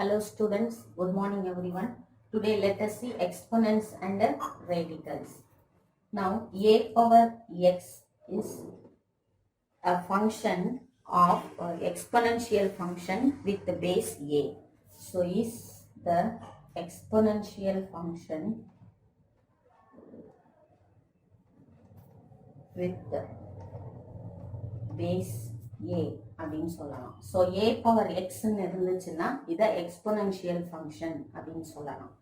Hello students, good morning everyone. Today let us see exponents and radicals. Now a power x is a function of exponential function with the base a. So is the exponential function with the base a அப்படின்னு சொல்லலாம். So a power xன்னு இருந்துச்சுன்னா இதை exponential function அப்படின்னு சொல்லலாம்.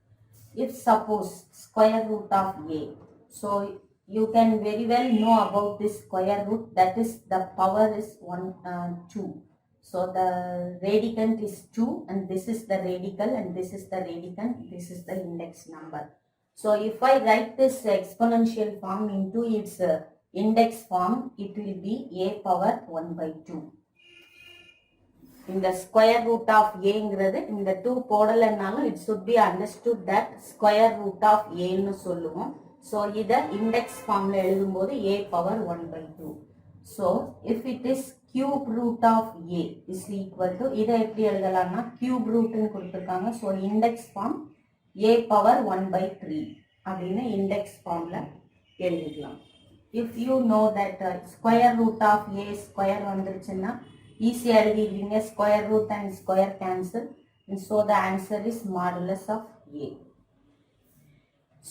If suppose square root of a, so you can very well know about this square root, that is the power is 2. So the radicand is 2 and this is the radical and this is the radicand, this is the index number. So if I write this exponential form into its index form, it will be a power 1 by 2. In the square root of a ங்கிறது இந்த 2 போடலனாலும் it should be understood that square root of a ன்னு சொல்லுவோம். So இதை index formல எழுதும்போது a power 1 by 2. So if it is cube root of a is equal to, இதை எப்படி எழுதலாம்னா cube root ன்னு கொடுத்திருக்காங்க. So index form a power 1 by 3 அப்படின்னு index formல எழுதிக்கலாம். If you know that square root of a square வந்துருச்சுன்னா ஈஸியா எழுதிடுவீங்க. square root and square cancel, and so the answer is modulus of a.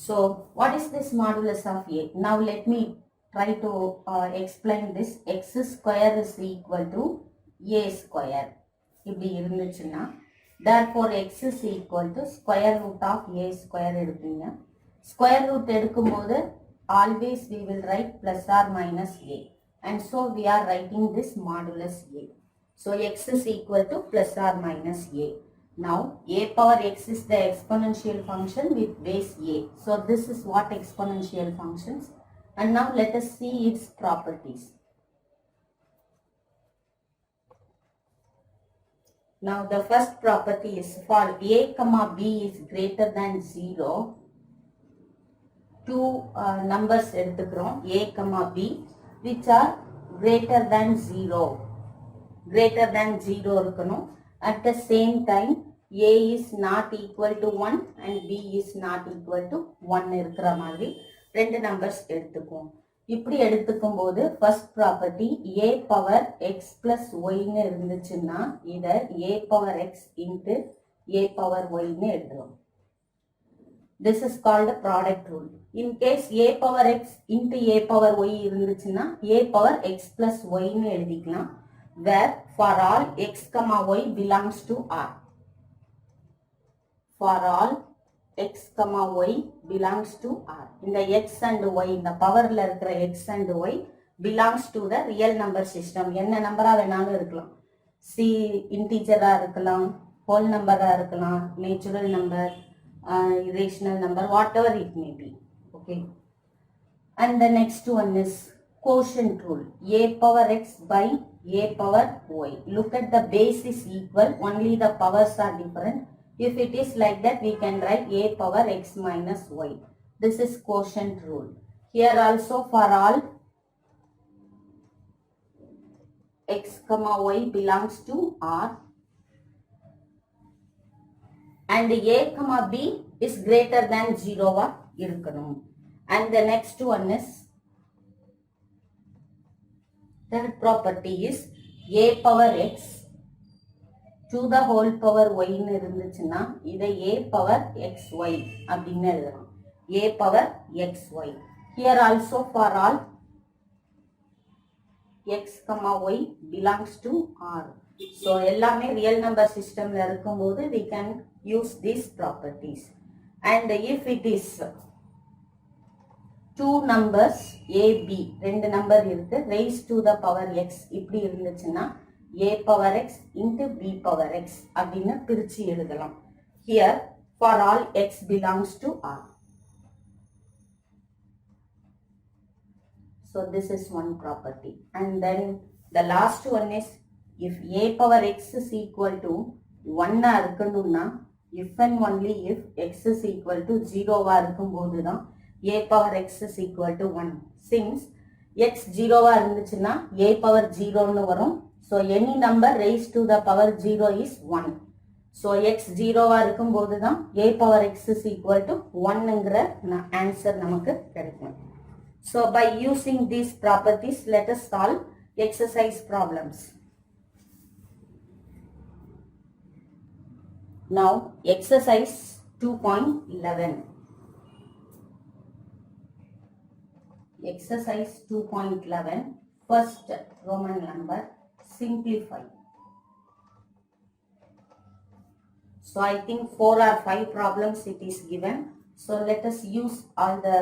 So what is this modulus of a? Now let me try to explain this. X square is equal to a square இப்படி இருந்துச்சுன்னா therefore x is equal to square root of a square எடுப்பீங்க. square root எடுக்கும்போது always we will write plus or minus a, and so we are writing this modulus a. So x is equal to plus or minus a. Now a power x is the exponential function with base a. So this is what exponential functions. And now let us see its properties. Now the first property is for a comma b is greater than 0. Two numbers எடுத்துக்கிறோம் a comma b which are greater than 0. Greater than 0 இருக்கணும். At the same time a is not equal to 1 and b is not equal to 1 இருக்கிற மாதிரி ரெண்டு numbers எடுத்துக்குவோம். இப்படி எடுத்துக்கும் போது first property a power x plus y ன்னு இருந்துச்சுன்னா இதை a power x into a power y ன்னு எழுதலாம். This is called a product rule. In case a power x into a power y இருந்துச்சுன்னா a power x plus y ன்னு எழுதிக்கலாம். Where for all x comma y belongs to R. For all x comma y belongs to R. இந்த x and y, இந்த பவர்ல இருக்கிற x and y belongs to the real number system. என்ன நம்பரா வேணாலும் இருக்கலாம். C இன்டிஜரா இருக்கலாம், whole நம்பரா இருக்கலாம், natural number, irrational number, whatever it may be. Okay. And the next one is quotient rule. A power x by a power y. Look at the base is equal, only the powers are different. If it is like that, we can write a power x minus y. This is quotient rule. Here also for all x comma y belongs to R and a comma b is greater than 0 இருக்கணும். And the next one is, third property is a power x to the whole power y ன்னு இருந்துச்சுன்னா இதை a power xy அப்படின்னு எழுதலாம். a power xy. Here also for all x comma y belongs to R. So எல்லாமே real number systemல இருக்கும்போது we can use these properties. And if it is two numbers a b, ரெண்டு number இருக்கு, raised to the power x இப்படி இருந்துச்சுன்னா a power x into b power x அப்படின்னு பிரிச்சு எழுதலாம். Here for all x belongs to R. So this is one property. And then the last one is, if a power x is equal to 1 இருக்கணும்னா if and only if x is equal to 0 இருக்கும்போது தான் a power x is equal to 1. Since x 0 இருந்துச்சுன்னா a power 0 ன்னு வரும். So any number raised to the power 0 is 1. So x 0வா இருக்கும்போது தான் a power x is equal to 1ங்கிற answer நமக்கு கிடைக்கும். So by using these properties, let us solve exercise problems. Now exercise 2.11. Exercise 2.11, first Roman number, simplify. So I think 4 or 5 problems it is given. So let us use all the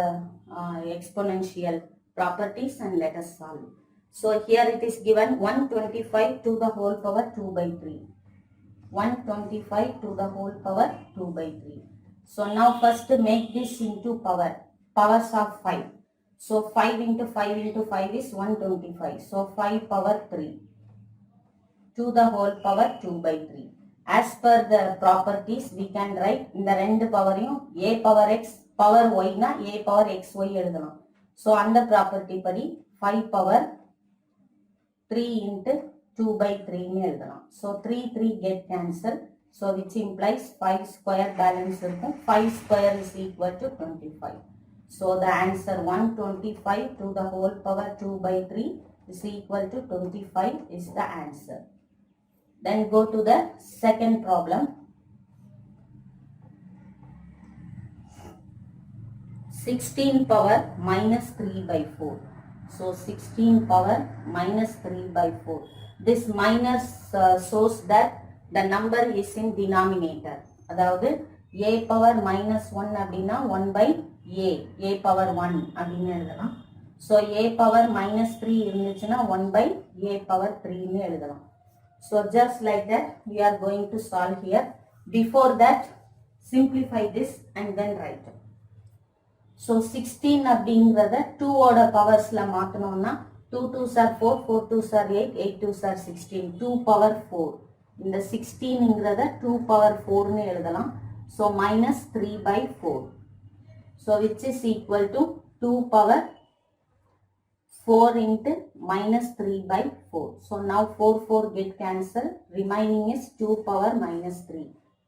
exponential properties and let us solve. So here it is given 125 to the whole power 2 by 3. 125 to the whole power 2 by 3. So now first make this into powers of 5. So 5 into 5 into 5 is 125. So 5 power 3 to the whole power 2 by 3. As per the properties, we can write இந்த ரெண்டு பவரையும் a power x power y na a power xy எழுதலாம். So அந்த property படி 5 power 3 into 2 by 3 னு எழுதலாம். So 3 get cancel. So which implies 5 square balance இருக்கும். 5 square is equal to 25. So the answer 125 to the whole power 2 by 3 is equal to 25 is the answer. Then go to the second problem. 16 power minus 3 by 4. So 16 power minus 3 by 4. This minus shows that the number is in denominator. அதாவது a power minus 1 அப்படின்னா 1 by a power 1 அப்படின்னு எழுதலாம். So a power minus 3 இருந்துச்சுன்னா 1 by a power 3 னு எழுதலாம். So just like that we are going to solve here. Before that simplify this and then write. So 16 அப்படிங்கறத 2 ஓட பவர்ஸ்ல மாத்தணும்னா 2 2s are 4, 4 2s are 8, 8 2s are 16, 2 power 4. இந்த 16ங்கறத 2 power 4 னு எழுதலாம். So minus 3 by 4. So which is equal to 2 power 4 into minus 3 by 4. So now 4 get cancel. Remaining is 2 power minus 3.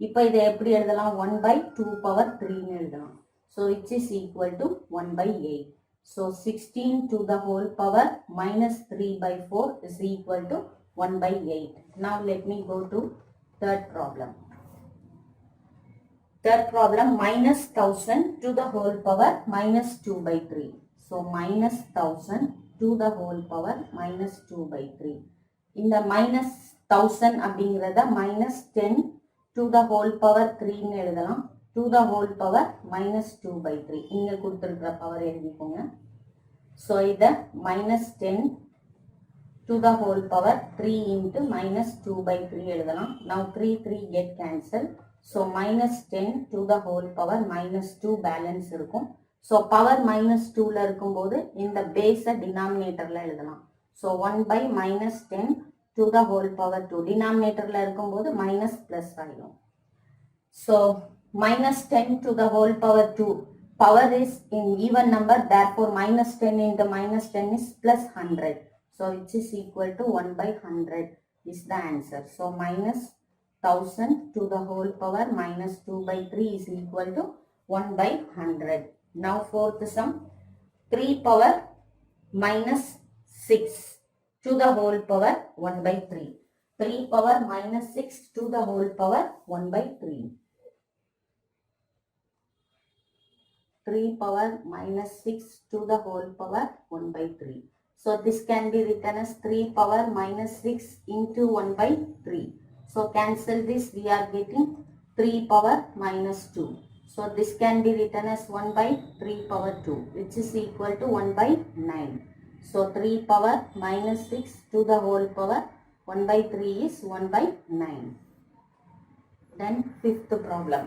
இப்போ இதை எப்படி எழுதலாம்? 1 by 2 power 3 னு எழுதலாம். So which is equal to 1 by 8. So 16 to the whole power minus 3 by 4 is equal to 1 by 8. Now let me go to third problem. Third problem, minus 1000 to the whole power minus 2 by 3. So minus 1000 to the whole power minus 2 by 3. In the minus 1000 அப்படிங்கறத minus 10 to the whole power 3 னு எழுதலாம். To the whole power minus 2 by 3. இங்க கொடுத்திருக்கிற power எழுதிக்கோங்க. So இத minus 10 to the whole power 3 into minus 2 by 3 எழுதலாம். Now 3 get cancel. So minus 10 to the whole power minus 2 balance இருக்கும். So power minus 2ல இருக்கும்போது இந்த பேஸை டினாமினேட்டர்ல எழுதலாம். So 1 by minus 10 to the whole power 2. டினாமினேட்டர்ல இருக்கும்போது minus plus ஆயிடும். So minus 10 to the whole power 2. Power is in even number, therefore minus 10 into minus 10 is plus 100. So which is equal to 1 by 100 is the answer. So minus 1000 to the whole power minus 2 by 3 is equal to 1 by 100. Now fourth sum, 3 power minus 6 to the whole power 1 by 3. 3 power minus 6 to the whole power 1 by 3. 3 power minus 6 to the whole power 1 by 3. So this can be written as 3 power minus 6 into 1 by 3. So cancel this, we are getting 3 power minus 2. So this can be written as 1 by 3 power 2, which is equal to 1 by 9. So 3 power minus 6 to the whole power 1 by 3 is 1 by 9. Then fifth problem.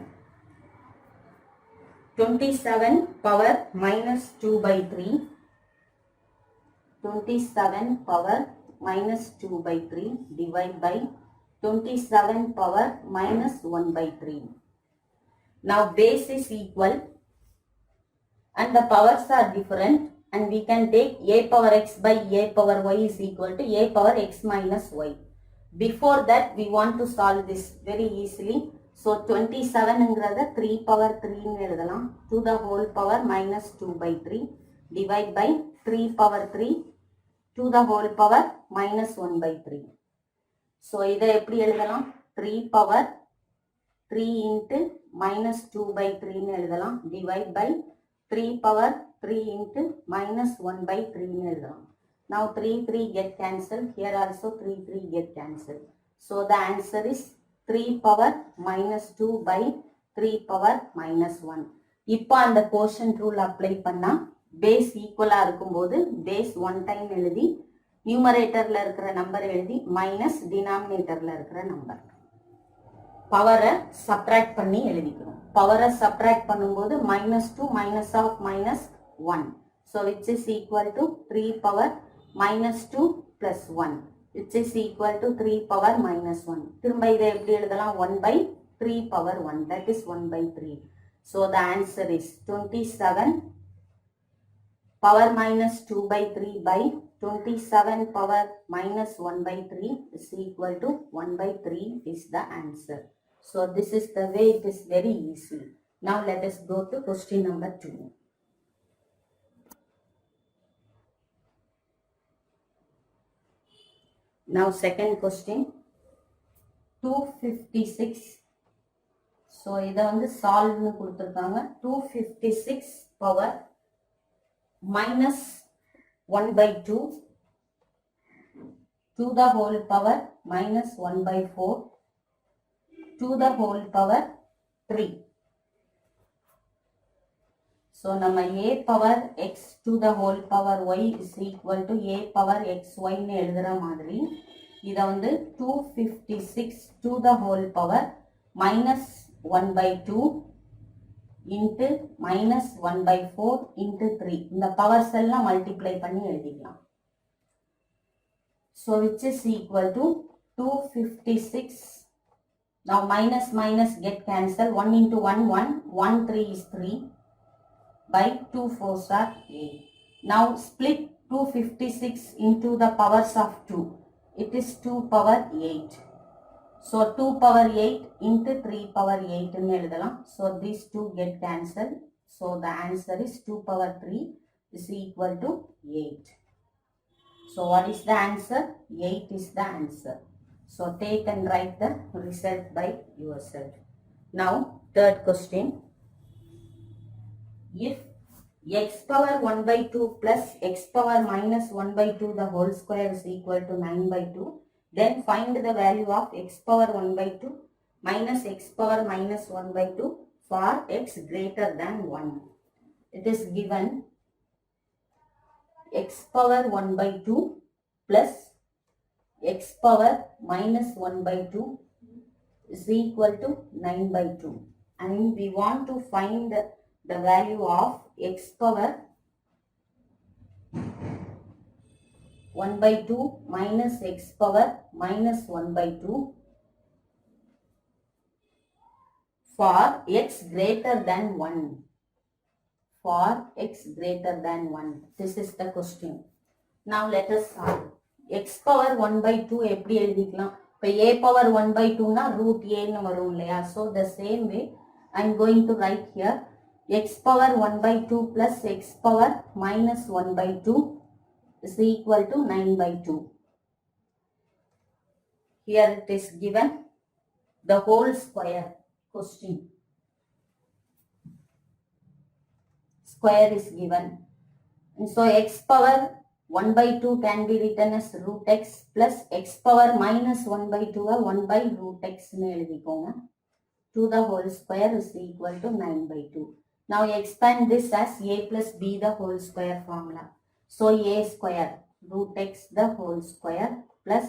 27 power minus 2 by 3. 27 power minus 2 by 3 divide by 27 power minus 1 by 3. Now base is equal and the powers are different, and we can take a power x by a power y is equal to a power x minus y. Before that we want to solve this very easily. So 27ங்கிறத 3 power 3 எழுதலாம். to the whole power minus 2 by 3 divide by 3 power 3 to the whole power minus 1 by 3. So இதை எப்படி எழுதலாம்? 3 power 3 into minus 2 by 3 எழுதலாம். divide by 3 power 3 into minus 1 by 3 எழுதலாம். Now 3 get cancelled. Here also 3 get cancelled. So the answer is 3 power minus 2 by 3 power minus 1. இப்போ அந்த quotient rule apply பண்ணா base equal இருக்கும்போது base 1 time எழுதி numeratorல இருக்கிற number எழுதி minus denominatorல இருக்கிற number பவரை subtract பண்ணி எழுதிக்கிறோம். பவரை subtract பண்ணும்போது minus 2 minus of minus 1. So which is equal to 3 power minus 2 plus 1. Which is equal to 3 power minus 1. திரும்ப இதை எப்படி எழுதலாம்? 1 by 3 power 1. That is 1 by 3. So the answer is 27 power minus 2 by 3 by 27 power minus 1 by 3 is equal to 1 by 3 is the answer. So this is the way it is very easy. Now let us go to question number 2. Now second question 256. So இதை வந்து சால்வ்னு கொடுத்துருக்காங்க. 256 power minus 1 by 2 to the whole power minus 1 by 4 to the whole power 3. So நம்ம a power x to the whole power y is equal to a power xy ன்னு எழுதுற மாதிரி இதை வந்து 256 to the whole power minus 1 by 2 into minus 1 by 4 into 3. இந்த powers எல்லாம் multiply பண்ணி எழுதிக்கலாம். So which is equal to 256. Now minus minus get cancelled. 1 into 1 1. 1 3 is 3 by 2 4s are 8. Now split 256 into the powers of 2. It is 2 power 8. So 2 power 8 into 3 power 8 ன்னு எழுதலாம். So these two get cancelled. So the answer is 2 power 3 is equal to 8. So what is the answer? 8 is the answer. So take and write the result by yourself. Now third question. If x power 1 by 2 plus x power minus 1 by 2 the whole square is equal to 9 by 2, then find the value of x power 1 by 2 minus x power minus 1 by 2 for x greater than 1. It is given x power 1 by 2 plus x power minus 1 by 2 is equal to 9 by 2. And we want to find the value of x power 1 by 2 minus x power minus 1 by 2 for x greater than 1. For x greater than 1. This is the question. Now let us solve. X power 1 by 2 எப்படி எழுதிக்கலாம்? இப்போ a power 1 by 2 na root a ன்னு வரும் இல்லையா? So the same way I am going to write here x power 1 by 2 plus x power minus 1 by 2 is equal to 9 by 2. Here it is given the whole square question. Square is given. And so x power 1 by 2 can be written as root x plus x power minus 1 by 2 1 by root x ன்னு எழுதிக்கோங்க. To the whole square is equal to 9 by 2. Now expand this as a plus b the whole square formula. So a square root x the whole square plus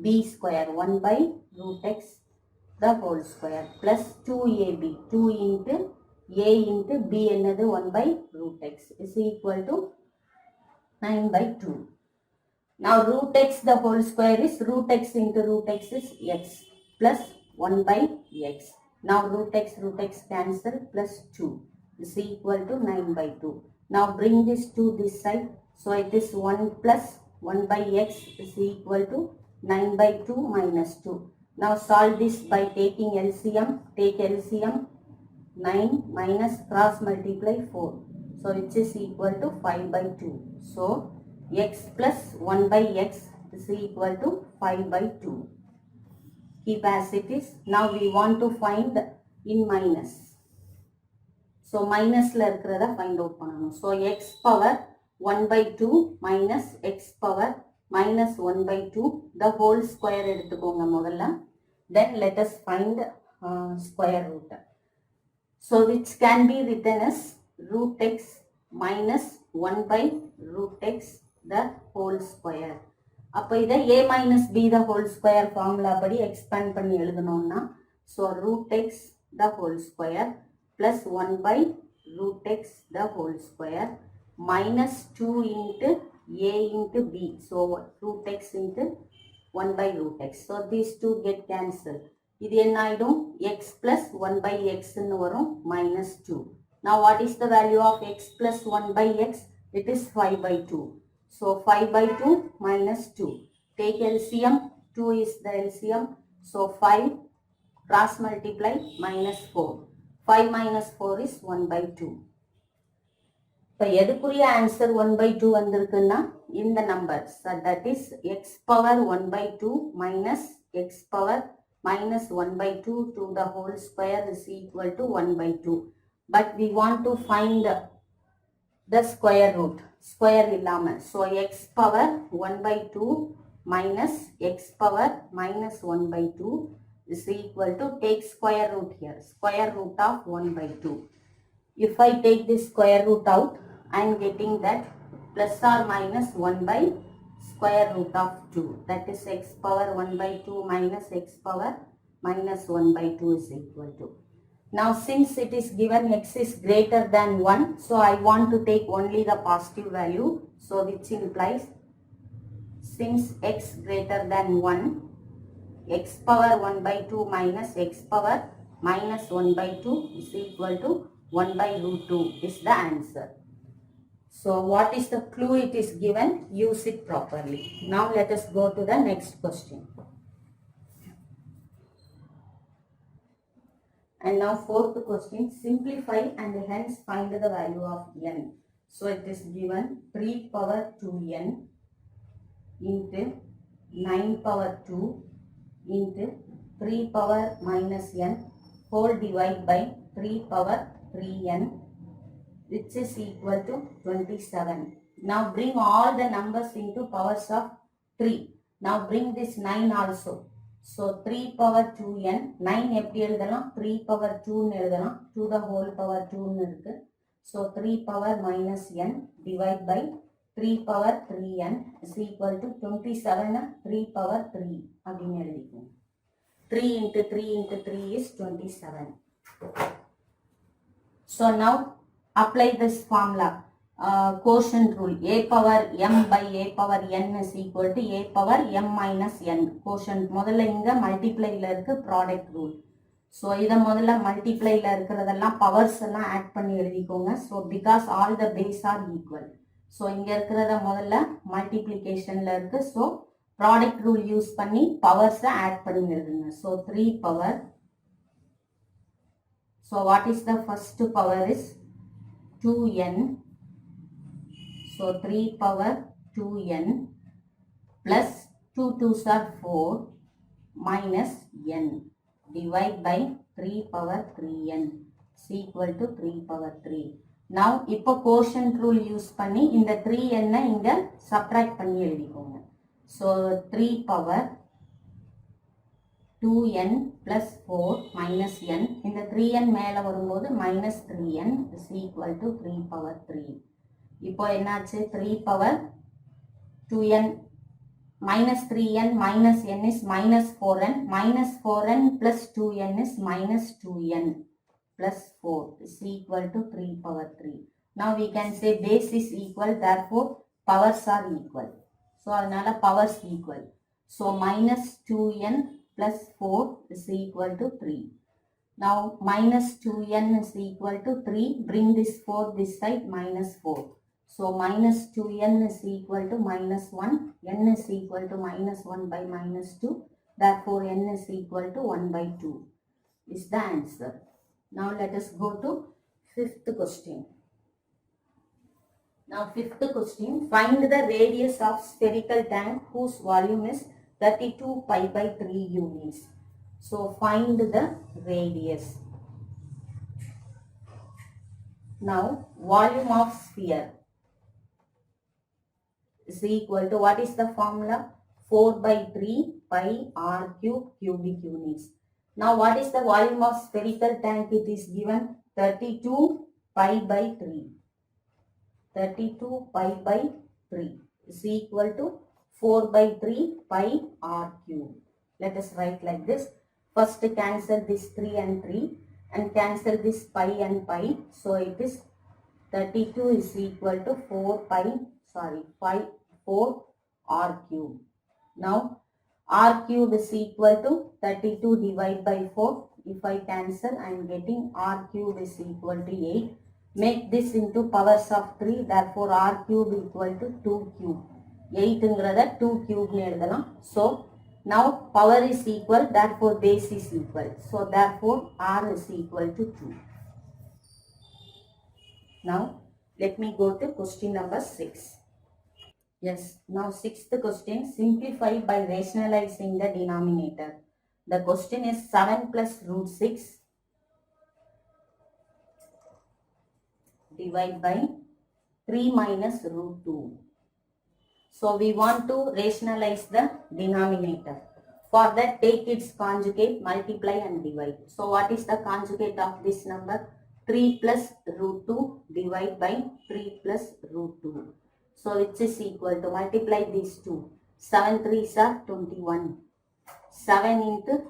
b square 1 by root x the whole square plus 2ab 2 into a into b என்னது 1 by root x is equal to 9 by 2. Now root x the whole square is root x into root x is x plus 1 by x. Now root x cancel plus 2 is equal to 9 by 2. Now bring this to this side. So it is 1 plus 1 by x is equal to 9 by 2 minus 2. Now solve this by taking LCM. Take LCM. 9 minus cross multiply 4. So which is equal to 5 by 2. So x plus 1 by x is equal to 5 by 2. Keep as it is. Now we want to find in minus. So minus la இருக்கிறத find out பண்ணணும். So x power 1 by 2 minus x power minus 1 by 2 the whole square எடுத்துக்கோங்க முதல்ல. Then let us find square root. So which can be written as root x minus 1 by root x the whole square. அப்போ இதை a minus b the whole square formula படி expand பண்ணி எழுதணும்னா so root x the whole square plus 1 by root x the whole square minus 2 into a into b. So root x into 1 by root x. So these two get cancelled. இது என்ன ஆயிடும் x plus 1 by x ன்னு வரும் minus 2. Now what is the value of x plus 1 by x? It is 5 by 2. So 5 by 2 minus 2. Take LCM. 2 is the LCM. So 5 cross multiply minus 4. 5 minus 4 is 1 by 2. இப்போ எதுக்குரிய answer 1 by 2 வந்திருக்குன்னா இந்த numbers that is x power 1 by 2 minus x power minus 1 by 2 to the whole square is equal to 1 by 2. But we want to find the square root. Square இல்லாம. So x power 1 by 2 minus x power minus 1 by 2 is equal to take square root here. Square root of 1 by 2. If I take this square root out, I am getting that plus or minus 1 by square root of 2. That is x power 1 by 2 minus x power minus 1 by 2 is equal to. Now since it is given x is greater than 1, so I want to take only the positive value. So which implies since x greater than 1, x power 1 by 2 minus x power minus 1 by 2 is equal to 1 by root 2 is the answer. So what is the clue it is given? Use it properly. Now let us go to the next question. And now fourth question, simplify and hence find the value of n. So it is given 3 power 2n into 9 power 2 into 3 power minus n whole divided by 3 power 3n which is equal to 27. Now bring all the numbers into powers of 3. Now bring this 9 also. So 3 power 2n, 9 எப்படி எழுதலாம் 3 power 2 ன்னு எழுதலாம் 2 the whole power 2 ன்னு இருக்கு. So 3 power minus n divide by 3 power 3n is equal to 27 3 power 3 அப்படின்னு எழுதிக்கும். 3 into 3 into 3 is 27. So now apply this formula. Quotient rule. A power m by a power n is equal to a power m minus n. Quotient முதல்ல இங்க multiplyல இருக்கு product rule. So இத முதல்ல multiplyல இருக்கிறதெல்லாம் powers எல்லாம் add பண்ணி எழுதிக்கோங்க. So because all the base are equal. So இங்க இருக்கிறத முதல்ல multiplicationல இருக்கு. So product rule use பண்ணி powers add பண்ணி எழுதுங்க. So 3 power. So what is the first power is 2n. So 3 power 2n plus 2 2s are 4 minus n divide by 3 power 3n is equal to 3 power 3. Now இப்போ quotient rule use பண்ணி இந்த 3n இங்க subtract பண்ணி எழுதிக்கோங்க. So 3 power 2n plus 4 minus n இந்த 3n மேல வரும்போது minus 3n is equal to 3 power 3. இப்போ என்னாச்சு 3 power 2n minus 3n minus n is minus 4n plus 2n is minus 2n plus 4 is equal to 3 power 3. Now we can say base is equal, therefore powers are equal. So அதனால powers equal. So minus 2n plus 4 is equal to 3. Now minus 2n is equal to 3. Bring this 4 this side, minus 4. So minus 2n is equal to minus 1. n is equal to minus 1 by minus 2. Therefore, n is equal to 1 by 2 is the answer. Now, let us go to fifth question. Now, fifth question, find the radius of spherical tank whose volume is 32 pi by 3 units. So, find the radius. Now, volume of sphere is equal to, what is the formula? 4 by 3 pi r cube cubic units. Now, what is the volume of spherical tank? It is given 32 pi by 3. 32 pi by 3 is equal to 4 by 3 pi r cube. Let us write like this. First cancel this 3 and 3 and cancel this pi and pi. So, it is 32 is equal to 4 r cube. Now, r cube is equal to 32 divided by 4. If I cancel, I am getting r cube is equal to 8. Make this into powers of 3. Therefore, r cube equal to 2 cube. 8 ingrada 2 cube ne eduthalam. So, now power is equal. Therefore, base is equal. So, therefore, r is equal to 2. Now, let me go to question number 6. Yes, now sixth question, simplify by rationalizing the denominator. The question is 7 plus root 6 divided by 3 minus root 2. So, we want to rationalize the denominator. For that, take its conjugate, multiply and divide. So, what is the conjugate of this number? 3 plus root 2 divided by 3 plus root 2. So, which is equal to, multiply these two. 7 3s are 21. 7 into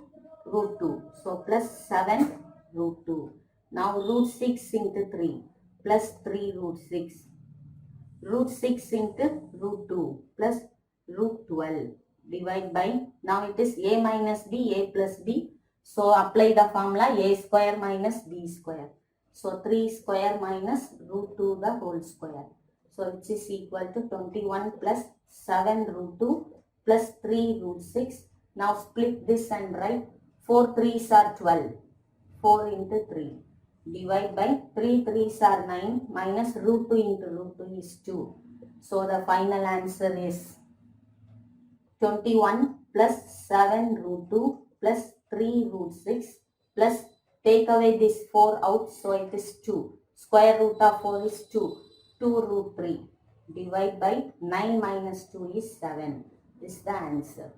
root 2. So, plus 7 root 2. Now, root 6 into 3 plus 3 root 6. Root 6 into root 2 plus root 12 divided by, now it is a minus b, a plus b. So, apply the formula a square minus b square. So, 3 square minus root 2 the whole square. So, which is equal to 21 plus 7 root 2 plus 3 root 6. Now, split this and write 4 3s are 12. 4 into 3. Divide by 3 3s are 9 minus root 2 into root 2 is 2. So, the final answer is 21 plus 7 root 2 plus 3 root 6 plus, take away this 4 out, so it is 2. Square root of 4 is 2. 2 root 3 divide by 9 minus 2 is 7. This is the answer.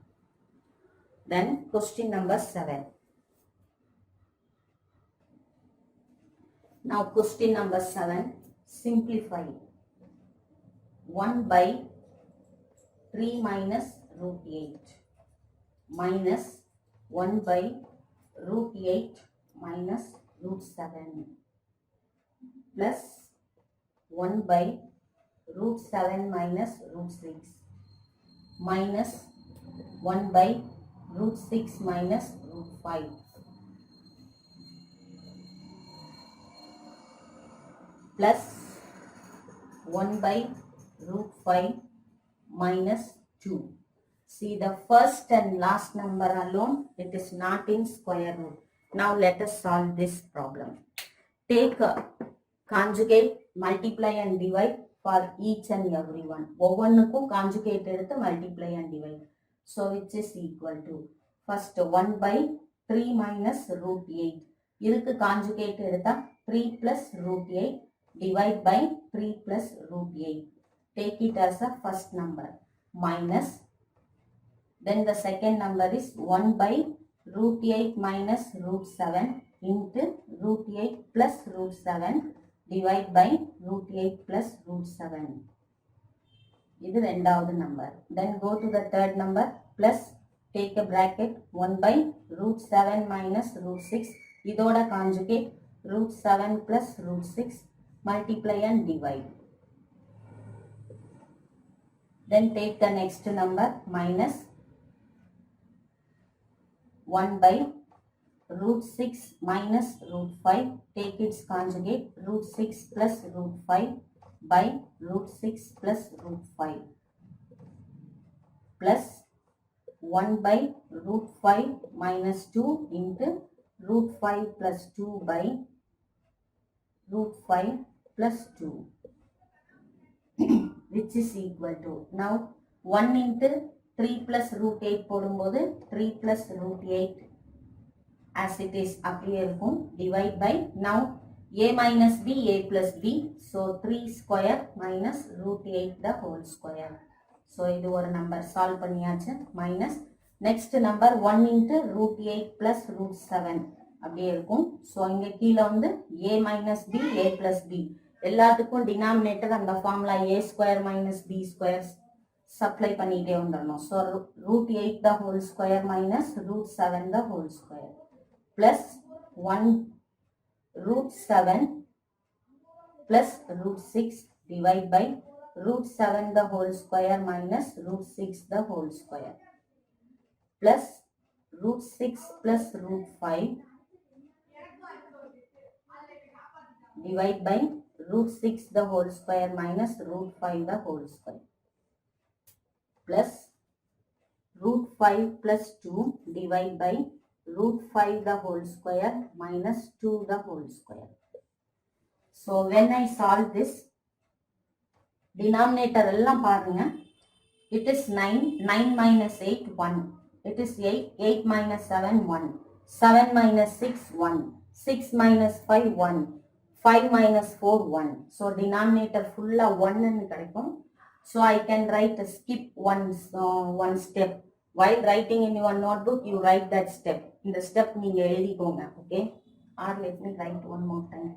Then question number 7. Now question number 7, simplify. 1 by 3 minus root 8 minus 1 by root 8 minus root 7 plus 1 by root 7 minus root 6 minus 1 by root 6 minus root 5 plus 1 by root 5 minus 2. See, the first and last number alone, it is not in square root. Now let us solve this problem. Take a conjugate, multiply and divide for each and every one. ஒவ்வொன்றுக்கு conjugate எடுத்து multiply and divide. So which is equal to, first 1 by 3 minus root 8. இதுக்கு conjugate எடுத்தா 3 plus root 8 divide by 3 plus root 8. Take it as a first number minus, then the second number is 1 by root 8 minus root 7 into root 8 plus root 7 divide by root 8 plus root 7. This is the number. Then go to the third number plus, take a bracket, 1 by root 7 minus root 6. Idoda conjugate root 7 plus root 6, multiply and divide. Then take the next number minus 1 by root 6 minus root 5, take its conjugate, root 6 plus root 5 by root 6 plus root 5 plus 1 by root 5 minus 2 into root 5 plus 2 by root 5 plus 2 which is equal to, now 1 into 3 plus root 8 போடும்போது 3 plus root 8 as it is அப்படியே இருக்கும், divide by, now a minus b, a plus b, so 3 square minus root 8 the whole square. So இது ஒரு number solve பண்ணியாச்சு. Minus next number 1 into root 8 plus root 7 அப்படியே இருக்கும். So இங்கே கீழே வந்து a minus b, a plus b எல்லாத்துக்கும் denominator அந்த formula a square minus b square supply பண்ணிட்டே வந்துடணும். So root 8 the whole square minus root 7 the whole square plus 1 root 7 plus root 6 divide by root 7 the whole square minus root 6 the whole square plus root 6 plus root 5 divide by root 6 the whole square minus root 5 the whole square plus root 5 plus 2 divide by root 5 the whole square minus 2 the whole square. So when I solve this, denominator எல்லாம் பாருங்க, it is 9, 9 minus 8, 1, it is 8, 8 minus 7, 1, 7 minus 6, 1, 6 minus 5, 1, 5 minus 4, 1. So denominator full 1 ன்னு கிடைக்கும். So I can write a skip one step. While writing in your notebook, you write that step. இந்த step நீங்க எழுதிக்கோங்க, okay? Or let me write one more time.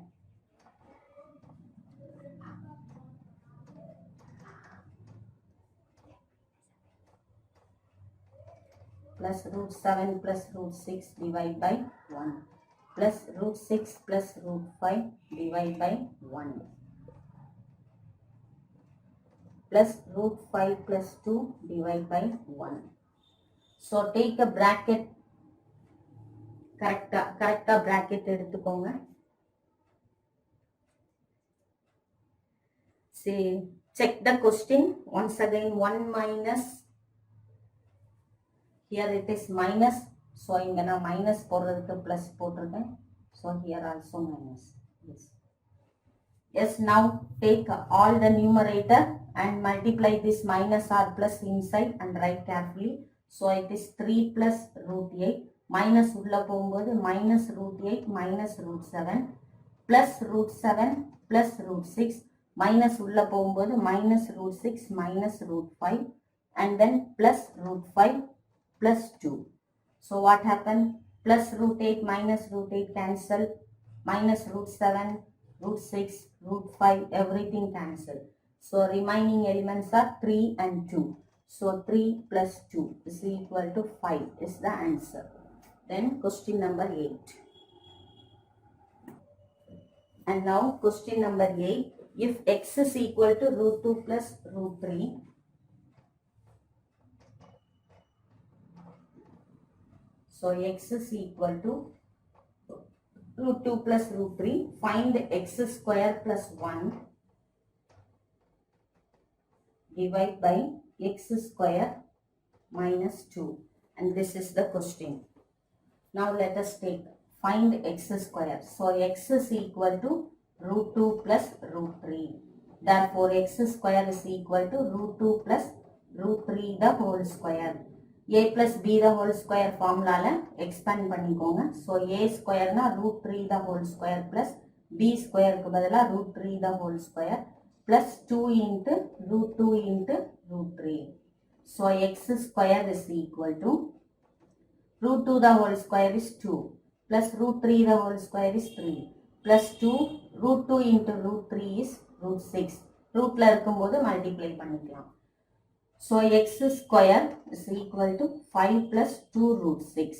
Plus root 7 plus root 6 divide by 1 plus root 6 plus root 5 divide by 1 plus root 5 plus 2 divide by 1. So take a bracket, correct bracket எடுத்துக்கோங்க. See, check the question once again. 1 minus, here it is minus, so இங்க நான் minus போடுறதுக்கு plus போட்டிருக்கேன், so here also minus. Yes, now take all the numerator and multiply this minus or plus inside and write carefully. So it is 3 plus root 8 minus உள்ள போகும்போது minus root 8 minus root 7 plus root 7 plus root 6 minus உள்ள போகும்போது minus root 6 minus root 5 and then plus root 5 plus 2. So what happened? Plus root 8 minus root 8 cancel, minus root 7, root 6, root 5, everything cancel. So remaining elements are 3 and 2. So 3 plus 2 is equal to 5 is the answer. Then question number 8. And now question number 8. If x is equal to root 2 plus root 3, so x is equal to root 2 plus root 3, find x square plus 1 divide by x square minus 2, and this is the question. Now let us take find x square. So x is equal to root 2 plus root 3. Therefore x square is equal to root 2 plus root 3 the whole square. A plus b the whole square formula expand பண்ணிக்கோங்க. So a square na root 3 the whole square plus b square க்கு பதிலா root 3 the whole square plus 2 into root 2 into root 3. So x square is equal to root 2 the whole square is 2 plus root 3 the whole square is 3 plus 2 root 2 into root 3 is root 6. rootல இருக்கும்போது multiply பண்ணிக்கலாம். So x square is equal to 5 plus 2 root 6.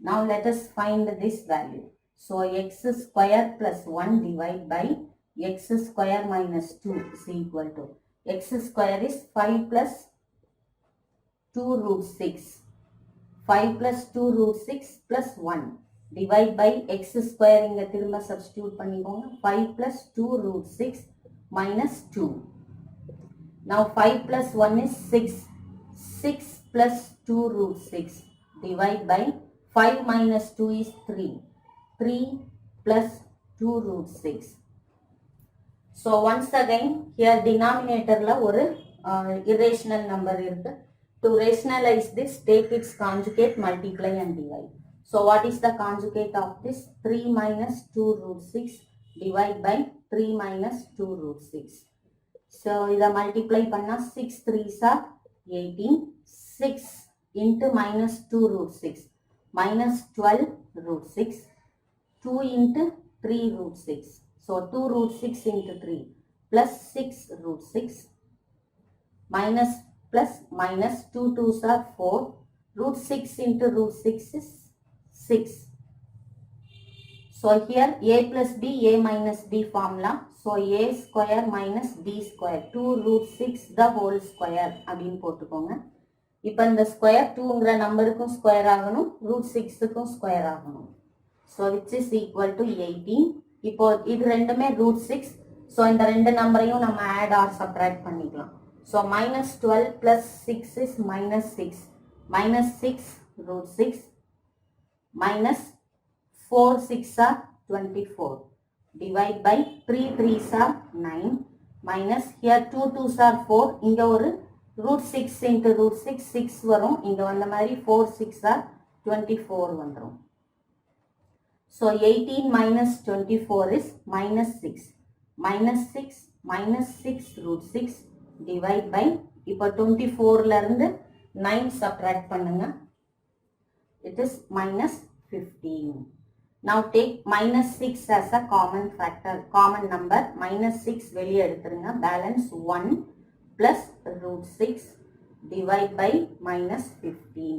Now let us find this value. So x square plus 1 divide by x square minus 2 is equal to, x square is 5 plus 2 root 6. 5 plus 2 root 6 plus 1 divide by x square இங்க திரும்ப substitute பண்ணிக்கோங்க. 5 plus 2 root 6 minus 2. Now 5 plus 1 is 6. 6 plus 2 root 6 divide by 5 minus 2 is 3. 3 plus 2 root 6. So once again here denominator la ஒரு irrational number இருக்கு. To rationalize this, take its conjugate, multiply and divide. So what is the conjugate of this? 3 minus 2 root 6 divide by 3 minus 2 root 6. So இதை multiply பண்ணா 6 3s are 18. 6 into minus 2 root 6 minus 12 root 6. 2 into 3 root 6. So 2 root 6 into 3 plus 6 root 6 minus plus minus 2 2s are 4. Root 6 into root 6 is 6. So here a plus b, a minus b formula. So a square minus b square. 2 root 6 the whole square அப்படின்னு போட்டுக்கோங்க. இப்போ இந்த square 2ங்கிற நம்பருக்கும் square ஆகணும், root 6க்கும் square ஆகணும். So which is equal to 18. இப்போ இது ரெண்டுமே root 6. So இந்த ரெண்டு நம்பரையும் நம்ம add or subtract பண்ணிக்கலாம். So minus 12 plus 6 is minus 6. Minus 6 root 6 minus 4 6 are 24. Divide by 3 3s are 9. Minus here 2 2s are 4. இங்க ஒரு root 6 into root 6 6 வரும். இங்க வந்த மாதிரி 4 6 are 24 வந்துரும். So 18 minus 24 is minus 6. Minus 6 minus 6 root 6 divide by, இப்போ 24ல இருந்து 9 subtract பண்ணுங்க. It is minus 15. Now take minus 6 as a common factor, common number. Minus 6 வெளியே எடுத்துருங்க. Balance 1 plus root 6 divide by minus 15.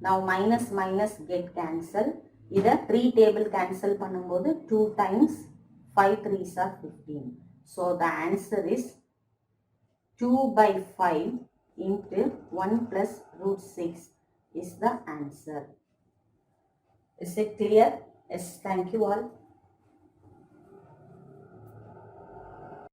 Now minus minus get cancel. இதை 3 table cancel பண்ணும்போது 2 times 5 3s are 15. So the answer is 2 by 5 into 1 plus root 6 is the answer. Is it clear? Yes, thank you all.